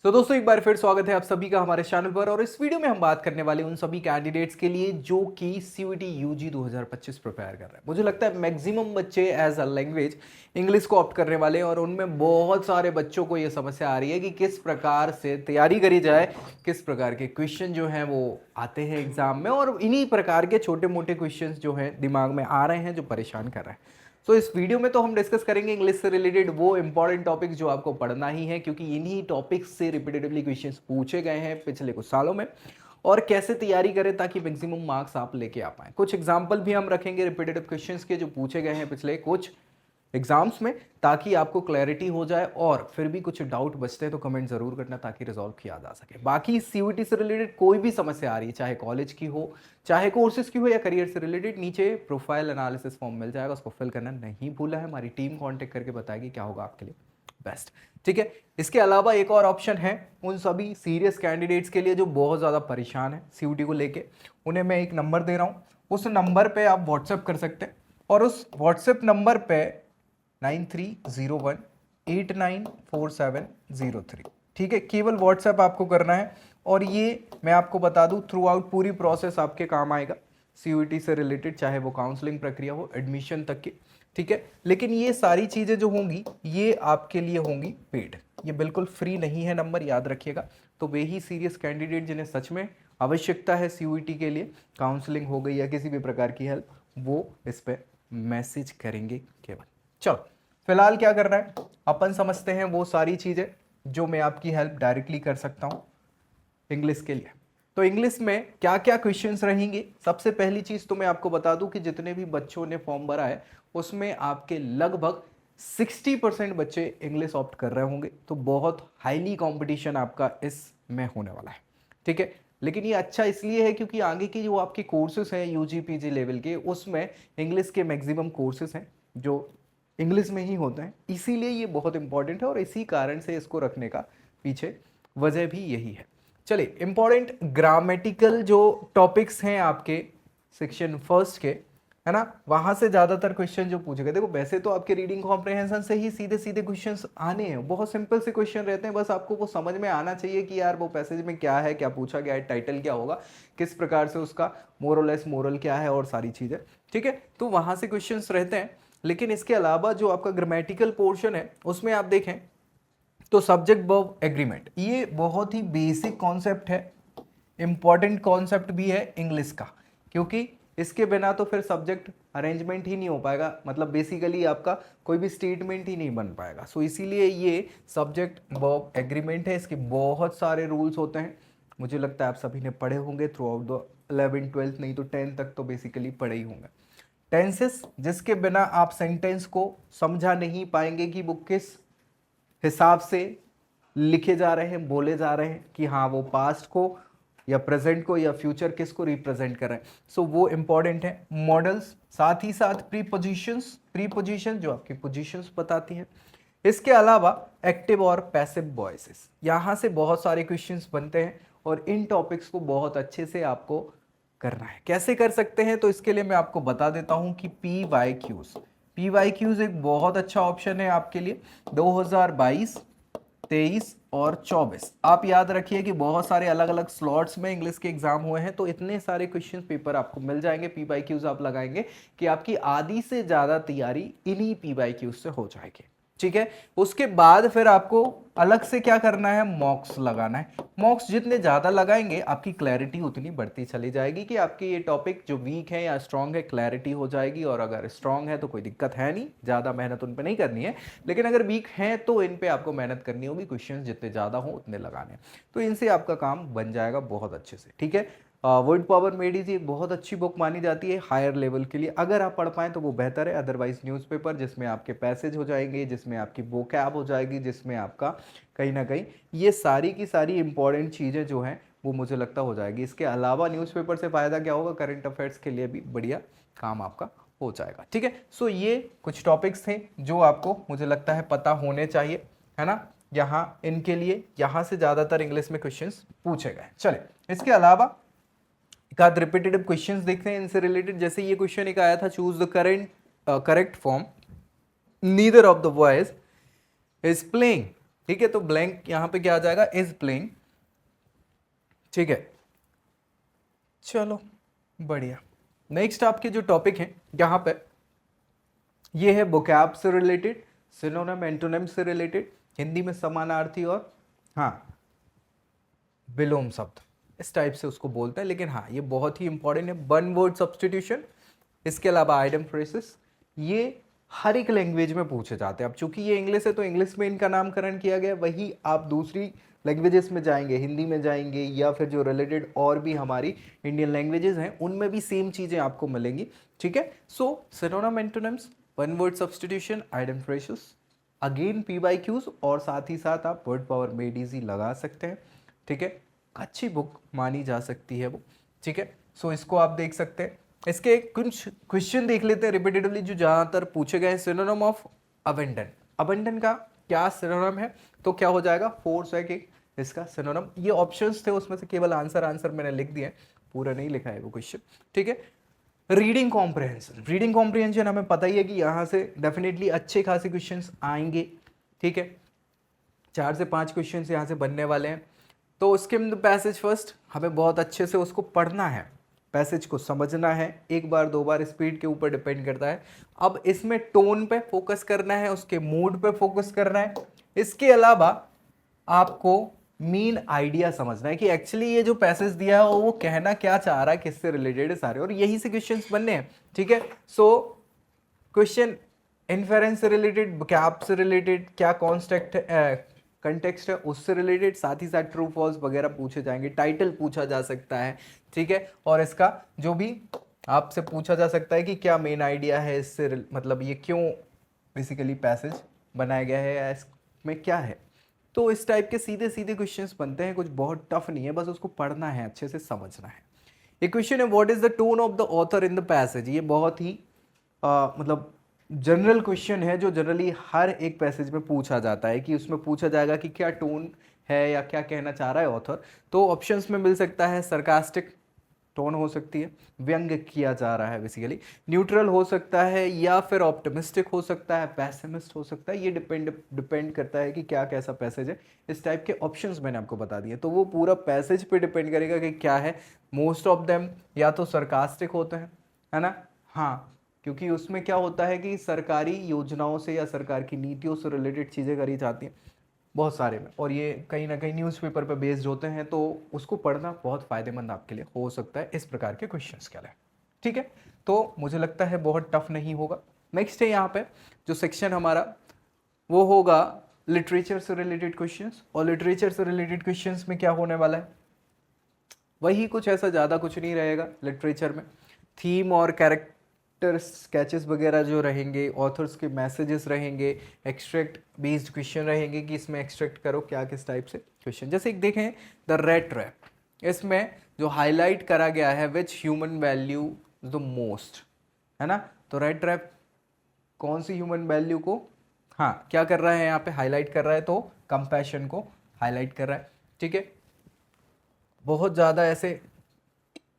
दोस्तों एक बार फिर स्वागत है आप सभी का हमारे चैनल पर। और इस वीडियो में हम बात करने वाले उन सभी कैंडिडेट्स के लिए जो कि सीयूईटी यूजी 2025 प्रिपेयर कर रहे हैं। मुझे लगता है मैक्सिमम बच्चे एज अ लैंग्वेज इंग्लिश को ऑप्ट करने वाले हैं और उनमें बहुत सारे बच्चों को ये समस्या आ रही है कि किस प्रकार से तैयारी करी जाए, किस प्रकार के क्वेश्चन जो हैं वो आते हैं एग्जाम में, और इन्हीं प्रकार के छोटे मोटे क्वेश्चन जो हैं दिमाग में आ रहे हैं जो परेशान कर रहे हैं। तो इस वीडियो में तो हम डिस्कस करेंगे इंग्लिश से रिलेटेड वो इंपॉर्टेंट टॉपिक्स जो आपको पढ़ना ही है, क्योंकि इन्हीं टॉपिक्स से रिपीटेटिवली क्वेश्चंस पूछे गए हैं पिछले कुछ सालों में। और कैसे तैयारी करें ताकि मैक्सिमम मार्क्स आप लेके आ पाएं। कुछ एग्जाम्पल भी हम रखेंगे रिपीटेटिव क्वेश्चंस के जो पूछे गए हैं पिछले कुछ एग्जाम्स में, ताकि आपको क्लैरिटी हो जाए। और फिर भी कुछ डाउट बचते हैं तो कमेंट जरूर करना ताकि रिजॉल्व किया जा सके। बाकी सीयूईटी से रिलेटेड कोई भी समस्या आ रही है, चाहे कॉलेज की हो, चाहे कोर्सेज की हो या करियर से रिलेटेड, नीचे प्रोफाइल एनालिसिस फॉर्म मिल जाएगा, उसको फिल करना नहीं भूला है। हमारी टीम कांटेक्ट करके बताएगी क्या होगा आपके लिए बेस्ट। ठीक है, इसके अलावा एक और ऑप्शन है उन सभी सीरियस कैंडिडेट्स के लिए जो बहुत ज़्यादा परेशान है सीयूईटी को लेके। उन्हें मैं एक नंबर दे रहा हूँ, उस नंबर पे आप व्हाट्सएप कर सकते हैं और उस व्हाट्सएप नंबर पे 9301894703। ठीक है, केवल व्हाट्सएप आपको करना है। और ये मैं आपको बता दूं थ्रू आउट पूरी प्रोसेस आपके काम आएगा सीयूईटी से रिलेटेड, चाहे वो काउंसलिंग प्रक्रिया हो, एडमिशन तक की। ठीक है, लेकिन ये सारी चीज़ें जो होंगी ये आपके लिए होंगी पेड, ये बिल्कुल फ्री नहीं है नंबर, याद रखिएगा। तो वे ही सीरियस कैंडिडेट जिन्हें सच में आवश्यकता है सीयूईटी के लिए, काउंसलिंग हो गई या किसी भी प्रकार की हेल्प, वो इस पर मैसेज करेंगे केवल। चलो फिलहाल क्या करना है अपन समझते हैं वो सारी चीजें जो मैं आपकी हेल्प डायरेक्टली कर सकता हूं इंग्लिश के लिए। तो इंग्लिश में क्या क्या क्वेश्चंस रहेंगे, सबसे पहली चीज तो मैं आपको बता दूं कि जितने भी बच्चों ने फॉर्म भरा है उसमें आपके लगभग 60% बच्चे इंग्लिश ऑप्ट कर रहे होंगे। तो बहुत हाईली कंपटीशन आपका इसमें होने वाला है। ठीक है, लेकिन ये अच्छा इसलिए है क्योंकि आगे की जो आपके कोर्सेज हैं यूजी पीजी लेवल के, उसमें इंग्लिश के मैक्सिमम कोर्सेज हैं जो इंग्लिश में ही होते हैं, इसीलिए ये बहुत इंपॉर्टेंट है और इसी कारण से इसको रखने का पीछे वजह भी यही है। चलिए, इंपॉर्टेंट ग्रामेटिकल जो टॉपिक्स हैं आपके सेक्शन फर्स्ट के, है ना, वहां से ज्यादातर क्वेश्चन जो पूछे गए। देखो वैसे तो आपके रीडिंग कॉम्प्रिहेंशन से ही सीधे सीधे क्वेश्चंस आने हैं, बहुत सिंपल से क्वेश्चन रहते हैं, बस आपको वो समझ में आना चाहिए कि यार वो पैसेज में क्या है, क्या पूछा गया है, टाइटल क्या होगा, किस प्रकार से उसका मोरलेस मोरल क्या है और सारी चीजें। ठीक है, तो वहां से क्वेश्चंस रहते हैं। लेकिन इसके अलावा जो आपका ग्रामेटिकल पोर्शन है उसमें आप देखें तो सब्जेक्ट वर्ब एग्रीमेंट, ये बहुत ही बेसिक कॉन्सेप्ट है, इंपॉर्टेंट कॉन्सेप्ट भी है इंग्लिश का, क्योंकि इसके बिना तो फिर सब्जेक्ट अरेंजमेंट ही नहीं हो पाएगा, मतलब बेसिकली आपका कोई भी स्टेटमेंट ही नहीं बन पाएगा। सो इसीलिए ये सब्जेक्ट वर्ब एग्रीमेंट है, इसके बहुत सारे रूल्स होते हैं। मुझे लगता है आप सभी ने पढ़े होंगे through out the 11th 12th, नहीं तो 10th तक तो बेसिकली पढ़े ही होंगे। टेंसेस, जिसके बिना आप सेंटेंस को समझा नहीं पाएंगे कि वो किस हिसाब से लिखे जा रहे हैं, बोले जा रहे हैं, कि हाँ वो पास्ट को या प्रेजेंट को या फ्यूचर किसको रिप्रेजेंट कर रहे हैं। सो वो इंपॉर्टेंट है। मॉडल्स, साथ ही साथ प्रीपोजिशन जो आपकी पोजीशंस बताती हैं। इसके अलावा एक्टिव और पैसिव वॉइसेस, यहां से बहुत सारे क्वेश्चंस बनते हैं और इन टॉपिक्स को बहुत अच्छे से आपको करना है। कैसे कर सकते हैं, तो इसके लिए मैं आपको बता देता हूं कि पी वाई क्यूज एक बहुत अच्छा ऑप्शन है आपके लिए। 2022, 23 और 24 आप याद रखिए कि बहुत सारे अलग अलग स्लॉट्स में इंग्लिश के एग्जाम हुए हैं, तो इतने सारे क्वेश्चन पेपर आपको मिल जाएंगे। पी वाई क्यूज आप लगाएंगे कि आपकी आधी से ज्यादा तैयारी इन्हीं पी वाई क्यूज से हो जाएगी। ठीक है, उसके बाद फिर आपको अलग से क्या करना है, मॉक्स लगाना है। मॉक्स जितने ज्यादा लगाएंगे आपकी क्लैरिटी उतनी बढ़ती चली जाएगी कि आपके ये टॉपिक जो वीक है या स्ट्रांग है, क्लैरिटी हो जाएगी। और अगर स्ट्रांग है तो कोई दिक्कत है नहीं, ज्यादा मेहनत उन पे नहीं करनी है। लेकिन अगर वीक है तो इन पे आपको मेहनत करनी होगी, क्वेश्चन जितने ज्यादा हो उतने लगाने हैं, तो इनसे आपका काम बन जाएगा बहुत अच्छे से। ठीक है, वर्ड पावर मेडी जी एक बहुत अच्छी बुक मानी जाती है हायर लेवल के लिए, अगर आप पढ़ पाएं तो वो बेहतर है। अदरवाइज न्यूज़पेपर, जिसमें आपके पैसेज हो जाएंगे, जिसमें आपकी वोकैब हो जाएगी, जिसमें आपका कहीं ना कहीं ये सारी की सारी इंपॉर्टेंट चीज़ें जो हैं वो मुझे लगता हो जाएगी। इसके अलावा न्यूज़पेपर से फ़ायदा क्या होगा, करंट अफेयर्स के लिए भी बढ़िया काम आपका हो जाएगा। ठीक है, सो ये कुछ टॉपिक्स थे जो आपको मुझे लगता है पता होने चाहिए, है ना। यहाँ इनके लिए यहाँ से ज़्यादातर इंग्लिश में क्वेश्चंस पूछे गए। चले, इसके अलावा एक आध रिपीटेटिव क्वेश्चंस देखते हैं इनसे रिलेटेड। जैसे ये क्वेश्चन एक आया था, choose the correct form, neither of the voice is playing ठीक है, तो ब्लैंक यहाँ पे क्या आ जाएगा, इज प्लेइंग। ठीक है, चलो बढ़िया। नेक्स्ट आपके जो टॉपिक है यहाँ पे, ये है वोकैब से रिलेटेड, सिनोनिम एंटोनिम से रिलेटेड, हिंदी में समानार्थी और हाँ विलोम शब्द, इस टाइप से उसको बोलते हैं। लेकिन हाँ ये बहुत ही इंपॉर्टेंट है, वन वर्ड सब्सटीट्यूशन, इसके अलावा आइडम फ्रेसेस, ये हर एक लैंग्वेज में पूछे जाते हैं। अब चूंकि ये इंग्लिश है तो इंग्लिश में इनका नामकरण किया गया, वही आप दूसरी लैंग्वेजेस में जाएंगे, हिंदी में जाएंगे या फिर जो रिलेटेड और भी हमारी इंडियन लैंग्वेजेस हैं उनमें भी सेम चीज़ें आपको मिलेंगी। ठीक है, so synonym antonyms, one word substitution, idiom phrases, again PYQs, और साथ ही साथ आप वर्ड पावर मेड इजी लगा सकते हैं। ठीक है, अच्छी बुक मानी जा सकती है वो। ठीक है, सो इसको आप देख सकते हैं। इसके कुछ क्वेश्चन देख लेते हैं रिपीटेटिवली जो ज़्यादातर पूछे गए हैं। सिनोनिम ऑफ अबंडन, अबंडन का क्या सिनोनिम है, तो क्या हो जाएगा, फोर्स है कि इसका सिनोनिम। ये ऑप्शंस थे, उसमें से केवल आंसर मैंने लिख दिया है, पूरा नहीं लिखा है वो क्वेश्चन। ठीक है, रीडिंग कॉम्प्रिहेंशन, रीडिंग कॉम्प्रिहेंशन हमें पता ही है कि यहाँ से डेफिनेटली अच्छे खासे क्वेश्चंस आएंगे। ठीक है, 4 से 5 क्वेश्चंस यहाँ से बनने वाले हैं। तो स्किम द पैसेज फर्स्ट, हमें बहुत अच्छे से उसको पढ़ना है, पैसेज को समझना है, एक बार दो बार, स्पीड के ऊपर डिपेंड करता है। अब इसमें टोन पे फोकस करना है, उसके मूड पे फोकस करना है। इसके अलावा आपको मेन आइडिया समझना है कि एक्चुअली ये जो पैसेज दिया है वो कहना क्या चाह रहा है, किससे रिलेटेड है सारे, और यही से क्वेश्चंस बनने हैं। ठीक है, सो क्वेश्चन इन्फेरेंस से रिलेटेड, वोकैब से रिलेटेड, क्या कंटेक्स्ट है उससे रिलेटेड, साथ ही साथ ट्रू फॉल्स वगैरह पूछे जाएंगे, टाइटल पूछा जा सकता है। ठीक है, और इसका जो भी आपसे पूछा जा सकता है कि क्या मेन आइडिया है इससे, मतलब ये क्यों बेसिकली पैसेज बनाया गया है या इसमें क्या है। तो इस टाइप के सीधे सीधे क्वेश्चंस बनते हैं, कुछ बहुत टफ नहीं है, बस उसको पढ़ना है, अच्छे से समझना है। एक क्वेश्चन है, what is the tone of the author in the passage. ये बहुत ही मतलब जनरल क्वेश्चन है जो जनरली हर एक पैसेज में पूछा जाता है, कि उसमें पूछा जाएगा कि क्या टोन है या क्या कहना चाह रहा है ऑथर। तो ऑप्शंस में मिल सकता है, सरकास्टिक टोन हो सकती है, व्यंग्य किया जा रहा है बेसिकली, न्यूट्रल हो सकता है, या फिर ऑप्टिमिस्टिक हो सकता है, पैसिमिस्ट हो सकता है। ये डिपेंड करता है कि क्या कैसा पैसेज है। इस टाइप के ऑप्शंस मैंने आपको बता दिए, तो वो पूरा पैसेज पे डिपेंड करेगा कि क्या है। मोस्ट ऑफ देम या तो सरकास्टिक होते हैं, है ना, हाँ, क्योंकि उसमें क्या होता है कि सरकारी योजनाओं से या सरकार की नीतियों से रिलेटेड चीज़ें करी जाती हैं बहुत सारे में, और ये कहीं ना कहीं न्यूज़पेपर पर बेस्ड होते हैं, तो उसको पढ़ना बहुत फ़ायदेमंद आपके लिए हो सकता है इस प्रकार के क्वेश्चंस के लिए। ठीक है, तो मुझे लगता है बहुत टफ नहीं होगा। नेक्स्ट है यहाँ पे जो सेक्शन हमारा, वो होगा लिटरेचर से रिलेटेड क्वेश्चंस। और लिटरेचर से रिलेटेड क्वेश्चंस में क्या होने वाला है, वही कुछ ऐसा ज़्यादा कुछ नहीं रहेगा लिटरेचर में। थीम और कैरेक्टर स्केचेस वगैरह जो रहेंगे, ऑथर्स के मैसेजेस रहेंगे, एक्सट्रैक्ट बेस्ड क्वेश्चन रहेंगे कि इसमें एक्सट्रैक्ट करो क्या किस टाइप से क्वेश्चन। जैसे एक देखें द रेट ट्रैप, इसमें जो हाईलाइट करा गया है which human value the most, है ना। तो रेट ट्रैप कौन सी ह्यूमन वैल्यू को, हाँ, क्या कर रहा है यहाँ पे, हाईलाइट कर रहा है, तो कंपैशन को हाईलाइट कर रहा है। ठीक है, बहुत ज़्यादा ऐसे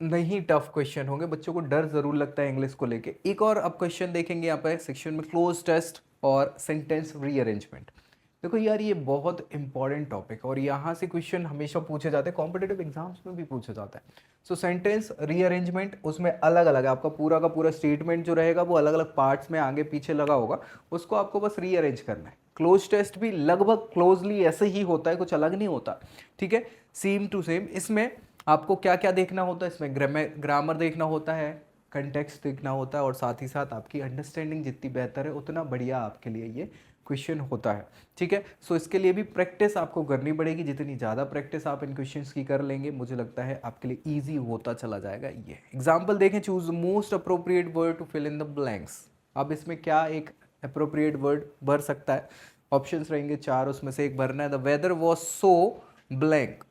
नहीं टफ क्वेश्चन होंगे, बच्चों को डर जरूर लगता है इंग्लिश को लेके। एक और अब क्वेश्चन देखेंगे यहाँ पे सेक्शन में, क्लोज टेस्ट और सेंटेंस रीअरेंजमेंट। देखो यार ये बहुत इंपॉर्टेंट टॉपिक, और यहाँ से क्वेश्चन हमेशा पूछे जाते हैं, कॉम्पिटेटिव एग्जाम्स में भी पूछा जाता है। सो सेंटेंस रीअरेंजमेंट, उसमें अलग अलग आपका पूरा का पूरा स्टेटमेंट जो रहेगा वो अलग अलग पार्ट्स में आगे पीछे लगा होगा, उसको आपको बस रीअरेंज करना है। क्लोज टेस्ट भी लगभग क्लोजली ऐसे ही होता है, कुछ अलग नहीं होता। ठीक है, सेम टू सेम। इसमें आपको क्या क्या देखना होता है, इसमें ग्रामर देखना होता है, कंटेक्स्ट देखना होता है, और साथ ही साथ आपकी अंडरस्टैंडिंग जितनी बेहतर है उतना बढ़िया आपके लिए ये क्वेश्चन होता है। ठीक है, सो इसके लिए भी प्रैक्टिस आपको करनी पड़ेगी, जितनी ज़्यादा प्रैक्टिस आप इन क्वेश्चंस की कर लेंगे मुझे लगता है आपके लिए ईजी होता चला जाएगा। ये एग्जाम्पल देखें, choose most appropriate word to fill in the blanks. अब इसमें क्या एक अप्रोप्रिएट वर्ड भर सकता है, ऑप्शंस रहेंगे 4, उसमें से एक भरना है। The weather was so blank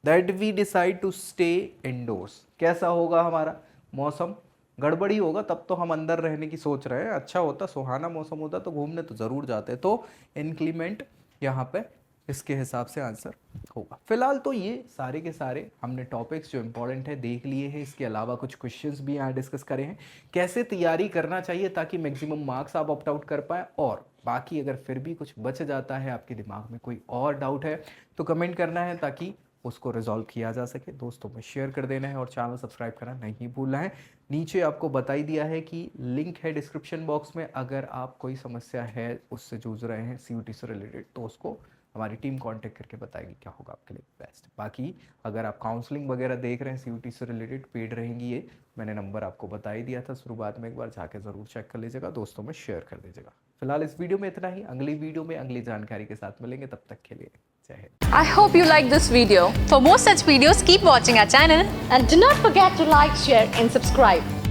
that we decide to stay indoors. कैसा होगा हमारा मौसम, गड़बड़ी होगा, तब तो हम अंदर रहने की सोच रहे हैं। अच्छा होता, सुहाना मौसम होता तो घूमने तो ज़रूर जाते। तो इनक्लीमेंट यहाँ पे इसके हिसाब से आंसर होगा। फिलहाल तो ये सारे के सारे हमने टॉपिक्स जो इंपॉर्टेंट है देख लिए हैं। इसके अलावा कुछ क्वेश्चंस भी यहाँ डिस्कस करे हैं, कैसे तैयारी करना चाहिए ताकि मैक्सिमम मार्क्स आप ऑप्ट आउट कर पाएँ, और बाकी अगर फिर भी कुछ बच जाता है, आपके दिमाग में कोई और डाउट है, तो कमेंट करना है ताकि उसको रिजॉल्व किया जा सके। दोस्तों में शेयर कर देना है और चैनल सब्सक्राइब करना नहीं भूलना है। नीचे आपको बता ही दिया है कि लिंक है डिस्क्रिप्शन बॉक्स में, अगर आप कोई समस्या है उससे जूझ रहे हैं सीयूटी से रिलेटेड, तो उसको हमारी टीम कांटेक्ट करके बताएगी क्या होगा आपके लिए बेस्ट। बाकी अगर आप काउंसलिंग वगैरह देख रहे हैं सीयूटी से रिलेटेड, पेड रहेंगी ये, मैंने नंबर आपको बता ही दिया था शुरुआत में, एक बार जाके ज़रूर चेक कर लीजिएगा, दोस्तों में शेयर कर दीजिएगा। फिलहाल इस वीडियो में इतना ही, अगली वीडियो में अगली जानकारी के साथ मिलेंगे, तब तक के लिए जय Hind. I hope you like this video. For more such videos, keep watching our channel. And do not forget to like, share, and subscribe.